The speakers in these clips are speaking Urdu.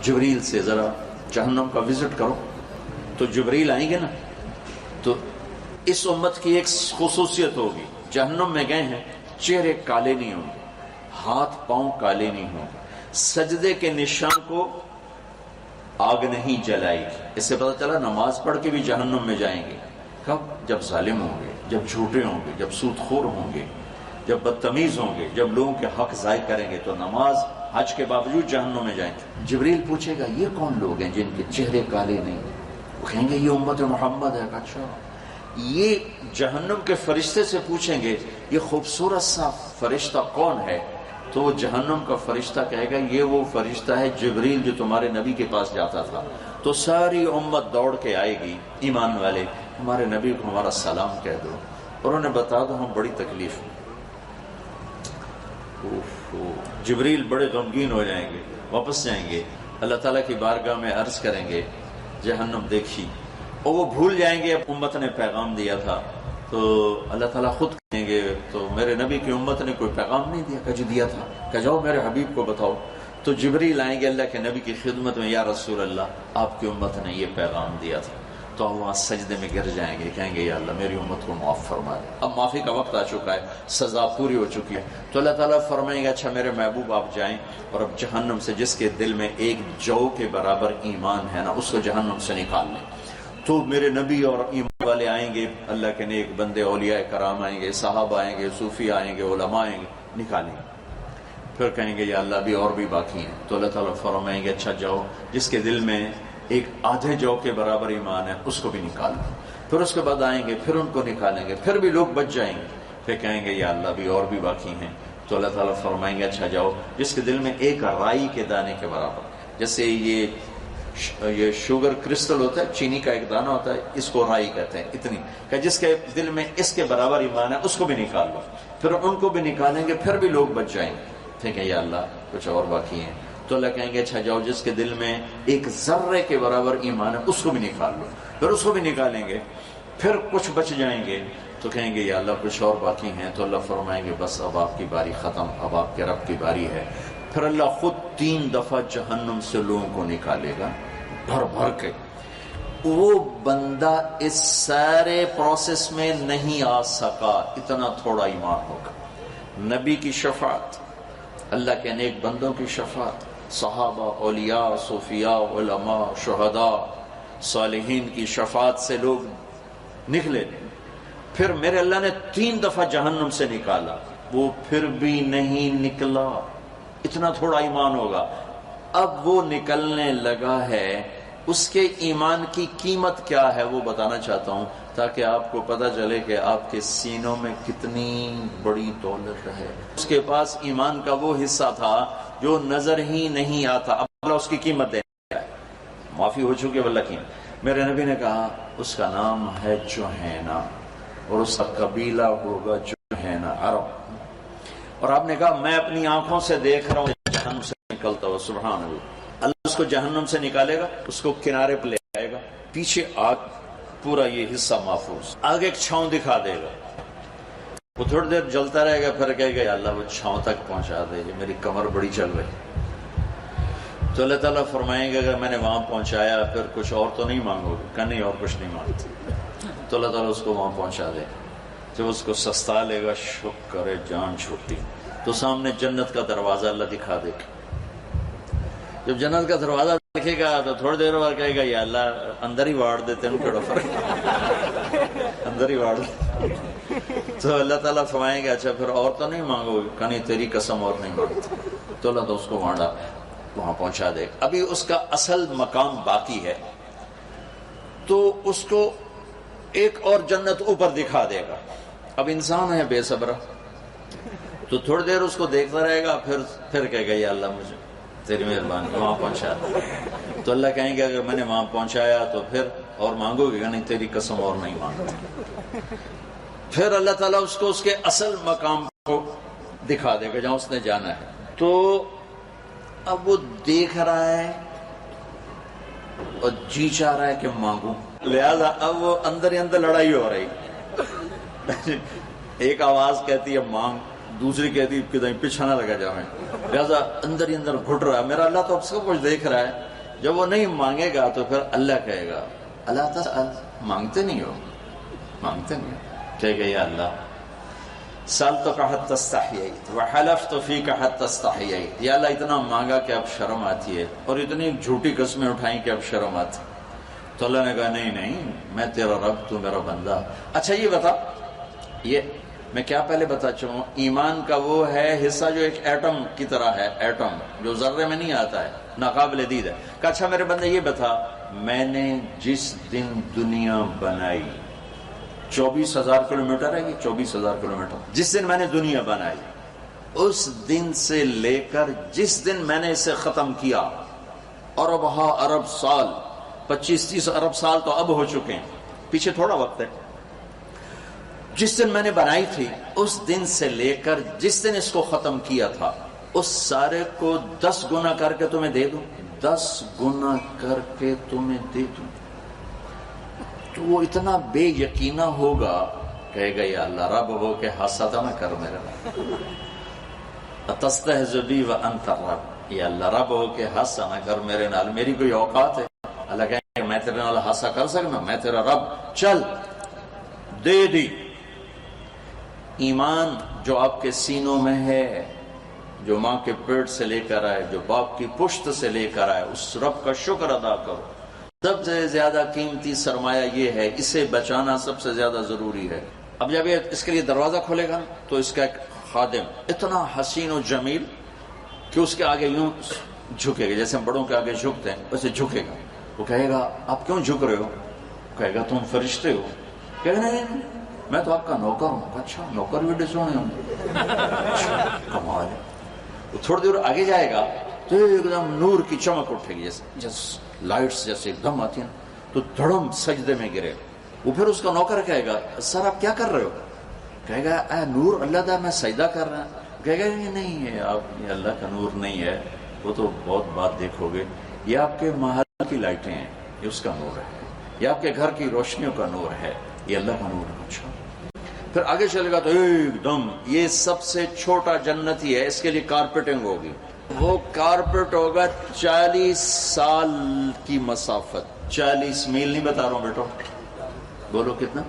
جبریل سے ذرا جہنم کا وزٹ کرو. تو جبریل آئیں گے نا تو اس امت کی ایک خصوصیت ہوگی، جہنم میں گئے ہیں چہرے کالے نہیں ہوں گے، ہاتھ پاؤں کالے نہیں ہوں گے، سجدے کے نشان کو آگ نہیں جلائے گی. اس سے پتہ چلا نماز پڑھ کے بھی جہنم میں جائیں گے. کب؟ جب ظالم ہوں گے، جب جھوٹے ہوں گے، جب سود خور ہوں گے، جب بدتمیز ہوں گے، جب لوگوں کے حق ضائع کریں گے تو نماز حج کے باوجود جہنم میں جائیں گے. جبریل پوچھے گا یہ کون لوگ ہیں جن کے چہرے کالے نہیں؟ وہ کہیں گے یہ امت محمد ہے. اچھا یہ جہنم کے فرشتے سے پوچھیں گے یہ خوبصورت سا فرشتہ کون ہے؟ تو وہ جہنم کا فرشتہ کہے گا یہ وہ فرشتہ ہے جبریل جو تمہارے نبی کے پاس جاتا تھا. تو ساری امت دوڑ کے آئے گی، ایمان والے ہمارے نبی کو ہمارا سلام کہہ دو اور انہیں بتا دو ہم بڑی تکلیف میں. جبریل بڑے غمگین ہو جائیں گے، واپس جائیں گے، اللہ تعالیٰ کی بارگاہ میں عرض کریں گے جہنم دیکھی، اور وہ بھول جائیں گے اب امت نے پیغام دیا تھا. تو اللہ تعالیٰ خود کہیں گے تو میرے نبی کی امت نے کوئی پیغام نہیں دیا؟ کہ دیا تھا، کہ جاؤ میرے حبیب کو بتاؤ. تو جبریل آئیں گے اللہ کے نبی کی خدمت میں، یا رسول اللہ آپ کی امت نے یہ پیغام دیا تھا. تو ہم وہاں سجدے میں گر جائیں گے، کہیں گے یا اللہ میری امت کو معاف فرما دے. اب معافی کا وقت آ چکا ہے، سزا پوری ہو چکی ہے. تو اللہ تعالیٰ فرمائیں گے اچھا میرے محبوب آپ جائیں اور اب جہنم سے جس کے دل میں ایک جو کے برابر ایمان ہے نا اس کو جہنم سے نکال لیں. تو میرے نبی اور ایمان والے آئیں گے، اللہ کے نیک بندے اولیاء کرام آئیں گے، صحابہ آئیں گے، صوفی آئیں گے، علماء آئیں گے، نکالیں گے. پھر کہیں گے یا اللہ ابھی اور بھی باقی ہیں. تو اللہ تعالیٰ فرمائیں گے اچھا جاؤ جس کے دل میں ایک آدھے جو کے برابر ایمان ہے اس کو بھی نکال لو. پھر اس کے بعد آئیں گے، پھر ان کو نکالیں گے، پھر بھی لوگ بچ جائیں گے. پھر کہیں گے یا اللہ ابھی اور بھی باقی ہیں. تو اللہ تعالیٰ فرمائیں گے اچھا جاؤ جس کے دل میں ایک رائی کے دانے کے برابر، جیسے یہ شوگر کرسٹل ہوتا ہے، چینی کا ایک دانہ ہوتا ہے، اس کو رائی کہتے ہیں، اتنی کہ جس کے دل میں اس کے برابر ایمان ہے اس کو بھی نکال لو. پھر ان کو بھی نکالیں گے، پھر بھی لوگ بچ جائیں گے. ٹھیک ہے یا اللہ کچھ اور باقی ہیں. تو اللہ کہیں گے اچھا جاؤ جس کے دل میں ایک ذرے کے برابر ایمان ہے اس کو بھی نکال لو. پھر اس کو بھی نکالیں گے، پھر کچھ بچ جائیں گے. تو کہیں گے یا اللہ کچھ اور باقی ہیں. تو اللہ فرمائیں گے بس اب آپ کی باری ختم، اب آپ کے رب کی باری ہے. پھر اللہ خود 3 دفعہ جہنم سے لوگوں کو نکالے گا بھر بھر کے. وہ بندہ اس سارے پروسیس میں نہیں آ سکا، اتنا تھوڑا ایمان ہوگا. نبی کی شفاعت، اللہ کے نیک بندوں کی شفاعت، صحابہ، اولیاء، صوفیاء، علماء، شہداء، صالحین کی شفاعت سے لوگ نکلے. پھر میرے اللہ نے 3 دفعہ جہنم سے نکالا، وہ پھر بھی نہیں نکلا، اتنا تھوڑا ایمان ہوگا. اب وہ نکلنے لگا ہے، اس کے ایمان کی قیمت کیا ہے وہ بتانا چاہتا ہوں تاکہ آپ کو پتہ چلے کہ آپ کے سینوں میں کتنی بڑی دولت ہے. اس کے پاس ایمان کا وہ حصہ تھا جو نظر ہی نہیں آتا. اب اللہ اس کی قیمت دے رہا ہے، معافی ہو چکی ہے اللہ کی. میرے نبی نے کہا اس کا نام ہے جوہینا اور اس کا قبیلہ ہوگا جوہینا عرب. اور آپ نے کہا میں اپنی آنکھوں سے دیکھ رہا ہوں جہنم سے نکلتا ہوا. سبحان اللہ. اللہ اس کو جہنم سے نکالے گا، اس کو کنارے پہ لے آئے گا، پیچھے آگ پورا یہ حصہ محفوظ، آگے ایک چھاؤں دکھا دے گا. وہ تھوڑی دیر جلتا رہے گا، پھر کہے گا یا اللہ وہ چھاؤں تک پہنچا دے، میری کمر بڑی چل رہی. تو اللہ تعالیٰ فرمائیں گے اگر میں نے وہاں پہنچایا پھر کچھ اور تو نہیں مانگو گے؟ کہ نہیں اور کچھ نہیں مانگتے. تو اللہ تعالیٰ اس کو وہاں پہنچا دے. جب اس کو سستا لے گا، شکر جان چھوٹی، تو سامنے جنت کا دروازہ اللہ دکھا دے گا. جب جنت کا دروازہ دیکھے گا تو تھوڑی دیر بعد کہے گا یا اللہ اندر ہی واڑ دیتے ہیں، کڑا فرق اندر ہی واڑ دیتے. تو اللہ تعالیٰ فرمائیں گے اچھا پھر اور تو نہیں مانگو گے؟ کہ نہیں تیری قسم اور نہیں مانگتے. تو اللہ تو اس کو وہاں پہنچا دے. ابھی اس کا اصل مقام باقی ہے، تو اس کو ایک اور جنت اوپر دکھا دے گا. اب انسان ہے بے صبر، تو تھوڑی دیر اس کو دیکھتا رہے گا، پھر کہے گا یا اللہ مجھے تیری مہربانی وہاں پہنچا دے. تو اللہ کہیں گے اگر میں نے وہاں پہنچایا تو پھر اور مانگو گے؟ کہ نہیں تیری قسم اور نہیں مانگتے. پھر اللہ تعالیٰ اس کو اس کے اصل مقام کو دکھا دے گا جہاں اس نے جانا ہے. تو اب وہ دیکھ رہا ہے اور جی چاہ رہا ہے کہ مانگوں، لہذا اب وہ اندر ہی اندر لڑائی ہو رہی. ایک آواز کہتی ہے مانگ، دوسری کہتی ہے کہ پیچھا نہ لگا جائے. لہذا اندر ہی اندر گھٹ رہا ہے. میرا اللہ تو اب سب کچھ دیکھ رہا ہے، جب وہ نہیں مانگے گا تو پھر اللہ کہے گا اللہ تسأل، مانگتے نہیں ہو، مانگتے نہیں ہو، کہے گا یا اللہ سألتک حتی استحییت وحلفت فیک حتی استحییت، یا اللہ اتنا مانگا کہ اب شرم آتی ہے، اور اتنی جھوٹی قسمیں اٹھائیں کہ اب شرم آتی۔ تو اللہ نے کہا نہیں نہیں، میں تیرا رب، تو میرا بندہ۔ اچھا یہ بتا، یہ میں کیا پہلے بتا چاہوں، ایمان کا وہ ہے حصہ جو ایک ایٹم کی طرح ہے، ایٹم جو ذرے میں نہیں آتا ہے، ناقابل دید ہے۔ کہ اچھا میرے بندے یہ بتا، میں نے جس دن دنیا بنائی، 24,000 کلومیٹر ہے یہ، 24,000 کلومیٹر، جس دن میں نے دنیا بنائی اس دن سے لے کر جس دن میں نے اسے ختم کیا، ارب ہا ارب سال، 25-30 ارب سال تو اب ہو چکے ہیں، پیچھے تھوڑا وقت ہے، جس دن میں نے بنائی تھی اس دن سے لے کر جس دن اس کو ختم کیا تھا، اس سارے کو 10 گنا کر کے تمہیں دے دوں، 10 گنا کر کے تمہیں دے دوں، تو وہ اتنا بے یقینہ ہوگا، کہے گا یا اللہ رب ہو کے حسد نہ کر میرے رب، اتستہزئ بی وانت الرب، یا اللہ رب ہو کے حسد نہ کر میرے نال، میری کوئی اوقات ہے؟ اللہ کہے گا میں تیرے نال حسد کر سکنا، میں تیرا رب، چل دے دی۔ ایمان جو آپ کے سینوں میں ہے، جو ماں کے پیٹ سے لے کر آئے، جو باپ کی پشت سے لے کر آئے، اس رب کا شکر ادا کرو۔ سب سے زیادہ قیمتی سرمایہ یہ ہے، اسے بچانا سب سے زیادہ ضروری ہے۔ اب جب یہ اس کے لیے دروازہ کھولے گا تو اس کا ایک خادم اتنا حسین و جمیل کہ اس کے آگے یوں جھکے گا، جیسے ہم بڑوں کے آگے جھکتے ہیں ویسے جھکے گا۔ وہ کہے گا آپ کیوں جھک رہے ہو؟ کہے گا تم فرشتے ہو؟ کہے گا نہیں میں تو آپ کا نوکر ہوں۔ اچھا نوکر بھی ڈسونے ہوں، کمال ہے۔ وہ تھوڑی دور آگے جائے گا تو ایک دم نور کی چمک اٹھے گی، جیسے لائٹس جیسے ایک دم آتی ہیں، تو دھڑم سجدے میں گرے۔ وہ پھر اس کا نوکر کہے گا سر آپ کیا کر رہے ہو؟ کہے گا اے نور اللہ دا میں سجدہ کر رہا ہوں۔ کہے گا یہ نہیں ہے، آپ یہ اللہ کا نور نہیں ہے، وہ تو بہت بات دیکھو گے، یہ آپ کے محل کی لائٹیں ہیں، یہ اس کا نور ہے، یہ آپ کے گھر کی روشنیوں کا نور ہے، یہ اللہ کا نور ہے۔ اچھا پھر آگے چلے گا تو ایک دم یہ سب سے چھوٹا جنتی ہے، اس کے لیے کارپیٹنگ ہوگی، وہ کارپیٹ ہوگا 40 سال کی مسافت، 40 میل نہیں بتا رہا ہوں بیٹو، بولو کتنا،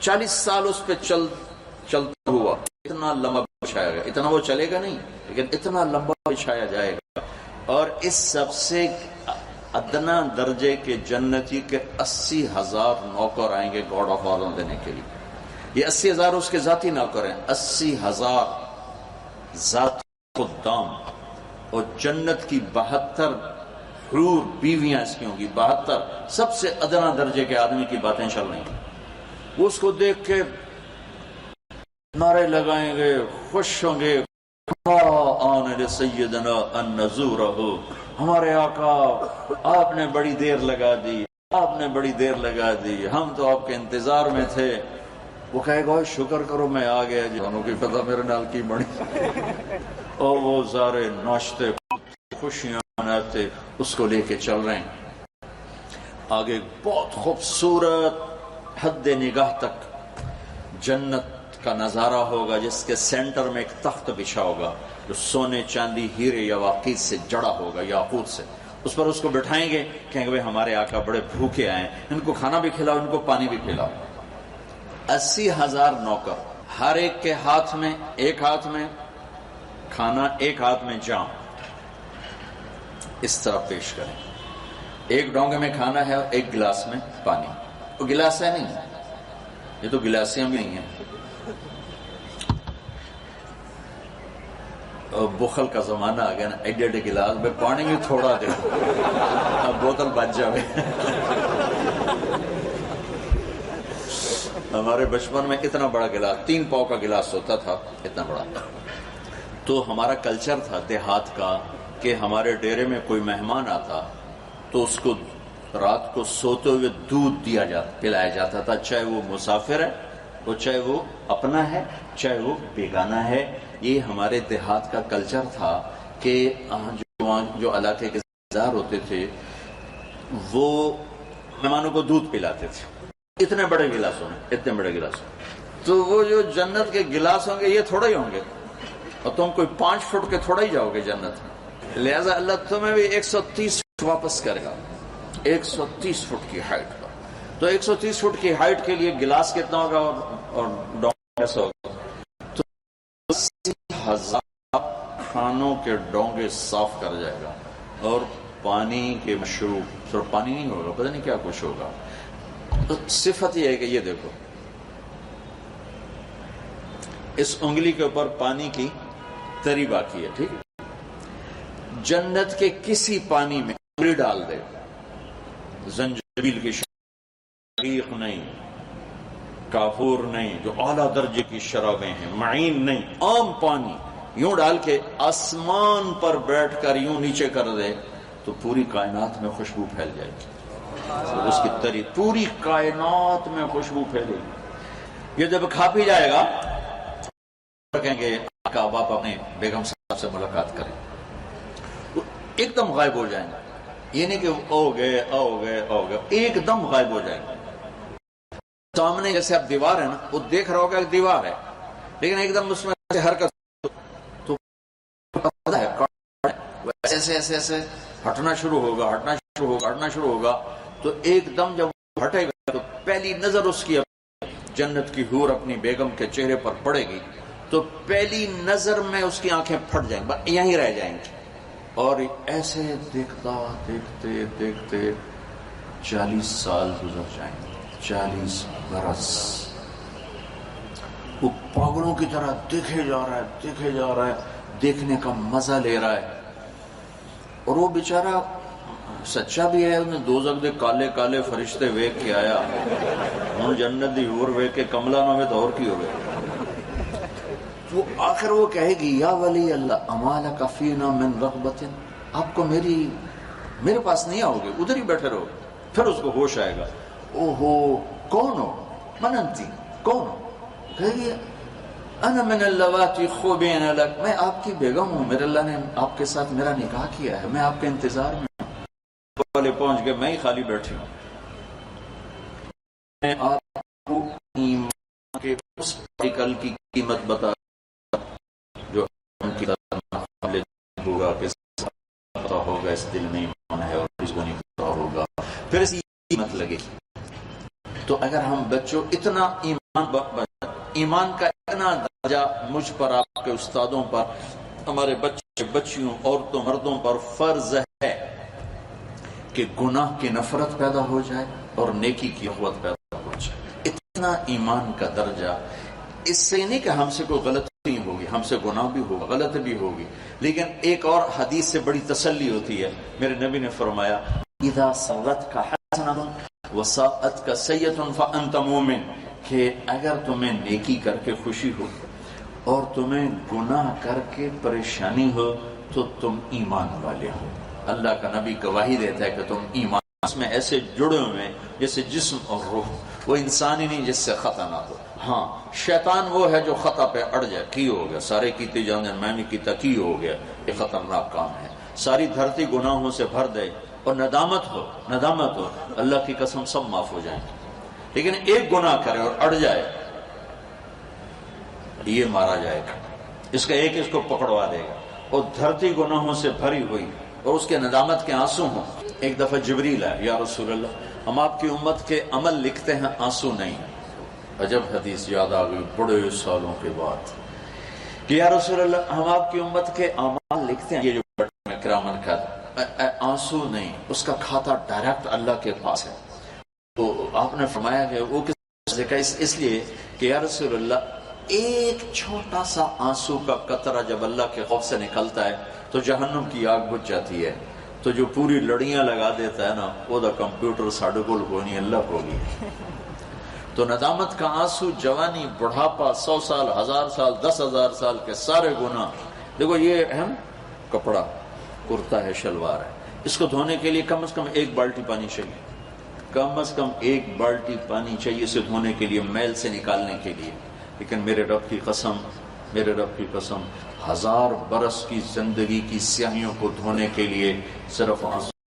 40 سال اس پہ چلتا ہوا، اتنا لمبا بچھایا گیا، اتنا وہ چلے گا نہیں لیکن اتنا لمبا بچھایا جائے گا، اور اس سب سے ادنا درجے کے جنتی کے 80,000 نوکر آئیں گے گاڈ آف آنر دینے کے لیے۔ یہ 80,000 اس کے ذاتی نوکر ہیں، 80,000 ذاتی خدام، اور جنت کی 72 حور بیویاں اس کی ہوں گی، 72 سب سے ادنا درجے کے آدمی کی باتیں چل رہی ہیں۔ وہ اس کو دیکھ کے نعرے لگائیں گے، خوش ہوں گے، آن لسیدنا ان نزورہ، ہمارے آقا آپ نے بڑی دیر لگا دی، آپ نے بڑی دیر لگا دی، ہم تو آپ کے انتظار میں تھے۔ وہ کہے گا شکر کرو میں آ گیا جی، انہوں کی پتہ میرے نال کی بڑی، اور وہ سارے ناشتے خوشیاں مناتے اس کو لے کے چل رہے ہیں۔ آگے بہت خوبصورت حد نگاہ تک جنت کا نظارہ ہوگا، جس کے سینٹر میں ایک تخت بچھا ہوگا جو سونے چاندی ہیرے یواقیت سے جڑا ہوگا، یاقوت سے، اس پر اس کو بٹھائیں گے، کہیں گے ہمارے آقا بڑے بھوکے آئے ہیں، ان کو کھانا بھی کھلاؤ، ان کو پانی بھی پلاؤ۔ 80,000 نوکر، ہر ایک کے ہاتھ میں، ایک ہاتھ میں کھانا، ایک ہاتھ میں جام، اس طرح پیش کریں، ایک ڈونگے میں کھانا ہے اور ایک گلاس میں پانی۔ وہ گلاس ہے نہیں، یہ تو گلاسیاں بھی نہیں ہیں، بخل کا زمانہ آ گیا نا، ایڈے ایڈے گلاس میں پانی بھی تھوڑا دے، اب بوتل بچ جاوے۔ ہمارے بچپن میں اتنا بڑا گلاس، 3 پاؤ کا گلاس ہوتا تھا، اتنا بڑا۔ تو ہمارا کلچر تھا دیہات کا کہ ہمارے ڈیرے میں کوئی مہمان آتا تو اس کو رات کو سوتے ہوئے دودھ دیا جاتا، پلایا جاتا تھا، چاہے وہ مسافر ہے، وہ چاہے وہ اپنا ہے، چاہے وہ بیگانہ ہے۔ یہ ہمارے دیہات کا کلچر تھا کہ جو علاقے کے زمیندار ہوتے تھے وہ مہمانوں کو دودھ پلاتے تھے، اتنے بڑے گلاسوں میں، اتنے بڑے گلاسوں۔ تو وہ جو جنت کے گلاس ہوں گے یہ تھوڑا ہی ہوں گے، اور تم کوئی 5 فٹ کے تھوڑا ہی جاؤ گے جنت میں۔ لہذا اللہ تمہیں بھی 130 فٹ واپس کرے گا، 130 فٹ کی ہائٹ پر. تو 130 فٹ کی ہائٹ کے لیے گلاس کتنا ہوگا اور ڈونگا کیسا ہوگا؟ تو 80,000 کھانوں کے ڈونگے صاف کر جائے گا، اور پانی کے مشروب، صرف پانی نہیں ہوگا، پتہ نہیں کیا کچھ ہوگا. تو صفت یہ ہے کہ یہ دیکھو اس انگلی کے اوپر پانی کی تری باقی ہے، ٹھیک ہے؟ جنت کے کسی پانی میں انگلی ڈال دے، زنجبیل کی شریق نہیں، کافور نہیں، جو اعلیٰ درجے کی شرابیں ہیں، معین نہیں، عام پانی یوں ڈال کے آسمان پر بیٹھ کر یوں نیچے کر دے تو پوری کائنات میں خوشبو پھیل جائے گی. اس کی تری پوری کائنات میں خوشبو پھیلے گی. یہ جب کھا پی جائے گا کہیں گے آقا باپ اپنے بیگم صاحب سے ملاقات کریں، ایک دم غائب ہو جائیں گے. یہ نہیں کہ او گئے ایک دم غائب ہو جائیں گے. سامنے جیسے اب دیوار ہے نا، وہ دیکھ رہا ہوگا ایک دیوار ہے، لیکن ایک دم اس میں حرکت تو ایسے ہٹنا شروع ہوگا تو ایک دم جب ہٹے گا تو پہلی نظر اس کی جنت کی حور اپنی بیگم کے چہرے پر پڑے گی تو پہلی نظر میں اس کی آنکھیں پھٹ جائیں گی، یہیں رہ جائیں گی. اور ایسے دیکھتے 40 سال گزر جائیں گے، 40 برس. وہ پاگلوں کی طرح دیکھے جا رہا ہے، دیکھنے کا مزہ لے رہا ہے. اور وہ بیچارہ سچا بھی ہے، انہیں دوزخ دے کالے کالے فرشتے ویک کے آیا، ہوں جنت دی حور ویک کے کملا نہ ہوئے تو اور کی ہوئے. وہ آخر وہ کہے گی یا ولی اللہ اما لک فینا من رغبت، آپ کو میرے پاس نہیں آؤ گے، ادھر ہی بیٹھے رہو. پھر اس کو ہوش آئے گا، اوہو کون ہو؟ من انتی، کون ہو؟ کہے گی انا من اللواتی خوبین لک، میں آپ کی بیگم ہوں، میرے اللہ نے آپ کے ساتھ میرا نکاح کیا ہے، میں آپ کے انتظار میں ہوں. والے پہنچ گئے، میں ہی خالی بیٹھی ہوں. میں آپ کو ایمان کے اس پارٹیکل کی قیمت بتا جو ان کی طرح ہوگا، کہ پتا ہوگا اس دل میں ایمان ہے اور اس کو نہیں پتا ہوگا، پھر اس کی قیمت لگے. تو اگر ہم بچوں اتنا ایمان کا اتنا درجہ مجھ پر، آپ کے استادوں پر، ہمارے بچے بچیوں، عورتوں مردوں پر فرض ہے کہ گناہ کی نفرت پیدا ہو جائے اور نیکی کی قوت پیدا ہو جائے. اتنا ایمان کا درجہ. اس سے نہیں کہ ہم سے کوئی غلطی نہیں ہوگی، ہم سے گناہ بھی ہوگا، غلط بھی ہوگی، لیکن ایک اور حدیث سے بڑی تسلی ہوتی ہے. میرے نبی نے فرمایا اذا سرتک حسنۃ وساءتک سیئۃ فانت مومن، کہ اگر تمہیں نیکی کر کے خوشی ہو اور تمہیں گناہ کر کے پریشانی ہو تو تم ایمان والے ہو. اللہ کا نبی گواہی دیتا ہے کہ تم ایمان اس میں ایسے جڑے ہوئے جیسے جسم اور روح. وہ انسان ہی نہیں جس سے خطا نہ ہو. ہاں شیطان وہ ہے جو خطا پہ اڑ جائے، کی ہو گیا سارے کیتے جانے میں بھی کیتا، کی ہو گیا، یہ خطرناک کام ہے. ساری دھرتی گناہوں سے بھر دے اور ندامت ہو، اللہ کی قسم سب معاف ہو جائیں. لیکن ایک گناہ کرے اور اڑ جائے، یہ مارا جائے گا، اس کا ایک اس کو پکڑوا دے گا. اور دھرتی گناہوں سے بھری ہوئی اور اس کے ندامت کے آنسو ہوں. ایک دفعہ جبریل آیا، یا رسول اللہ ہم آپ کی امت کے عمل لکھتے ہیں، آنسو نہیں. عجب حدیث یاد آ گئی بڑے سالوں کے بعد کہ یا رسول اللہ ہم آپ کی امت کے اعمال لکھتے ہیں، یہ جو کرامن کا آنسو نہیں، اس کا کھاتا ڈائریکٹ اللہ کے پاس ہے. تو آپ نے فرمایا کہ وہ کس کا؟ اس لیے کہ یا رسول اللہ ایک چھوٹا سا آنسو کا قطرہ جب اللہ کے خوف سے نکلتا ہے تو جہنم کی آگ بجھ جاتی ہے. تو جو پوری لڑیاں لگا دیتا ہے نا، وہ دا کمپیوٹر ساڑھے کول کو نہیں، اللہ کو نہیں. تو ندامت کا آنسو، جوانی، بڑھاپا، 100 سال، 1000 سال، 10,000 سال کے سارے گناہ. دیکھو یہ اہم کپڑا، کرتا ہے، شلوار ہے، اس کو دھونے کے لیے کم از کم 1 بالٹی پانی چاہیے، کم از کم 1 بالٹی پانی چاہیے اسے دھونے کے لیے، میل سے نکالنے کے لیے. لیکن میرے رب کی قسم 1000 برس کی زندگی کی سیاہیوں کو دھونے کے لیے صرف